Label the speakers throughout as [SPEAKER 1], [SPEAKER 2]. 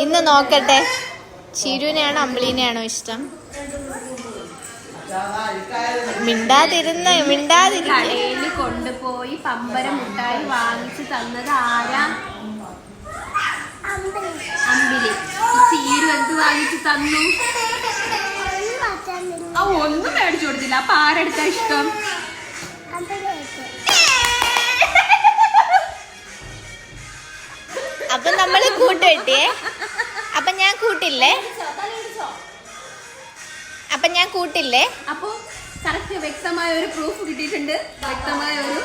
[SPEAKER 1] ഇന്ന് നോക്കട്ടെ, ചിരുവിനെയാണോ അമ്പിളിനെയാണോ ഇഷ്ടം?
[SPEAKER 2] കടയില് കൊണ്ടുപോയി പമ്പര മുട്ടായി വാങ്ങിച്ചു തന്നത് ആരാ? അമ്പിളി. ചീരു എന്ത് വാങ്ങിച്ചു തന്നു? ഒന്നും മേടിച്ചു കൊടുത്തില്ല. അപ്പൊ ആരെടുത്താ ഇഷ്ടം?
[SPEAKER 1] അപ്പൊ നമ്മള് കൂട്ടുകെട്ടിയേ. അപ്പൊ ഞാൻ കൂട്ടില്ലേ?
[SPEAKER 2] അപ്പൊ കറക്റ്റ് വ്യക്തമായ ഒരു പ്രൂഫ് കിട്ടിയിട്ടുണ്ട്. വ്യക്തമായ ഒരു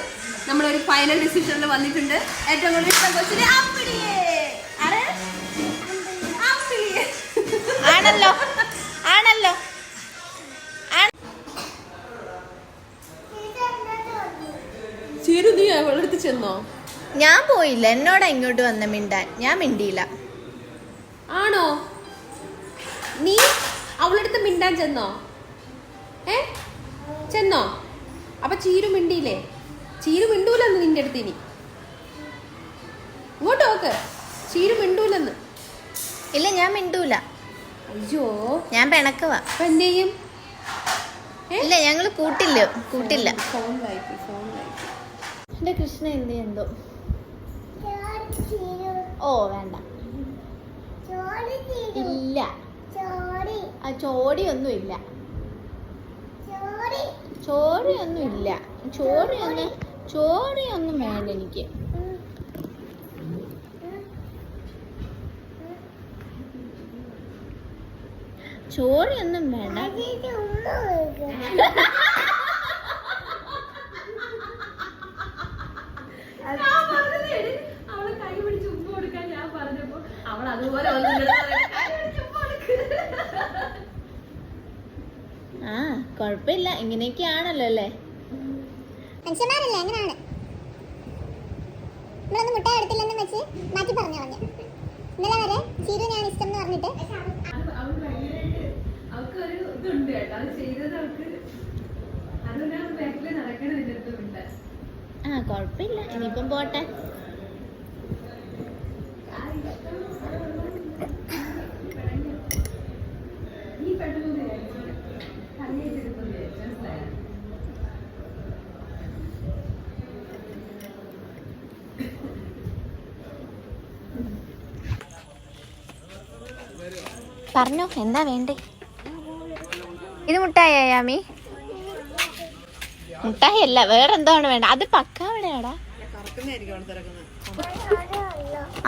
[SPEAKER 2] നമ്മളൊരു ഫൈനൽ ഡിസിഷനിൽ വന്നിട്ടുണ്ട്. ഏറ്റവും കൂടുതൽ ഇഷ്ടം കൊച്ചിന് അമ്പിളിയെ.
[SPEAKER 1] ആണല്ലോ.
[SPEAKER 2] ചീരു, നീ അവളെടുത്ത് ചെന്നോ?
[SPEAKER 1] ഞാൻ പോയില്ല, എന്നോടാ ഇങ്ങോട്ട് വന്ന മിണ്ടാൻ. ഞാൻ മിണ്ടിയില്ല.
[SPEAKER 2] ആണോ? നീ അവളെടുത്ത് മിണ്ടാൻ ചെന്നോ? ചെന്നോ? അപ്പൊ ചീരു മിണ്ടിയില്ലേ? ചീരു മിണ്ടൂലെന്ന് നിന്റെ അടുത്ത്. ഇനി ഇങ്ങോട്ട് നോക്ക്, ചീരു മിണ്ടൂലെന്ന്.
[SPEAKER 1] ഇല്ല, ഞാൻ മിണ്ടൂല.
[SPEAKER 2] അയ്യോ,
[SPEAKER 1] ഞാൻ പിണക്കുവാ.
[SPEAKER 2] അപ്പൊ എന്ത് ചെയ്യും?
[SPEAKER 1] ഇല്ല, ഞങ്ങള് കൂട്ടില്ല.
[SPEAKER 2] ഫോൺ വായിക്കും.
[SPEAKER 1] എന്റെ കൃഷ്ണ എന്ത് എന്തോ. ഓ വേണ്ട, ഇല്ല. ആ ചോടിയൊന്നും ഇല്ല. ചോടിയൊന്നും വേണ്ട എനിക്ക്. ചോറിയൊന്നും വേണ്ട.
[SPEAKER 2] അവളെ കൈ പിടിച്ച് ഉപ്പ് കൊടുക്കാൻ ഞാൻ പറഞ്ഞപ്പോ അവൾ അതുപോലെ
[SPEAKER 1] ആ കൊഴപ്പില്ല, ഇങ്ങനെയൊക്കെയാണല്ലോ അല്ലേ
[SPEAKER 3] മനുഷ്യന്മാരല്ലേ, അങ്ങനെയാണ്. നമ്മളൊന്നും മുട്ടായി എടുത്തില്ലെന്ന് വെച്ച് മാറ്റി പറഞ്ഞു കളഞ്ഞു. ഇന്നലെ വരെ ചീരു ഞാൻ ഇഷ്ടം എന്ന് പറഞ്ഞിട്ട്
[SPEAKER 2] അവൾക്കൊരു ഇതുണ്ട് കേട്ടോ, അത് ചെയ്തത് അവൾക്ക് അതൊരാൾ ബാക്കില് നടക്കണ ഇതിട്ടുണ്ട്.
[SPEAKER 1] ആ കൊഴപ്പില്ല, ഇനിയിപ്പം പോട്ടെ.
[SPEAKER 2] നീ പെട്ടെന്ന്
[SPEAKER 1] പറഞ്ഞോ, എന്താ വേണ്ടേ? ഇത് മുട്ടായി ആയാമി? മുട്ടായി അല്ല, വേറെന്താണ് വേണ്ട? അത് പക്കാവിടെയാടാ.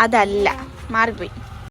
[SPEAKER 1] അതല്ല, മാറിപ്പോയി.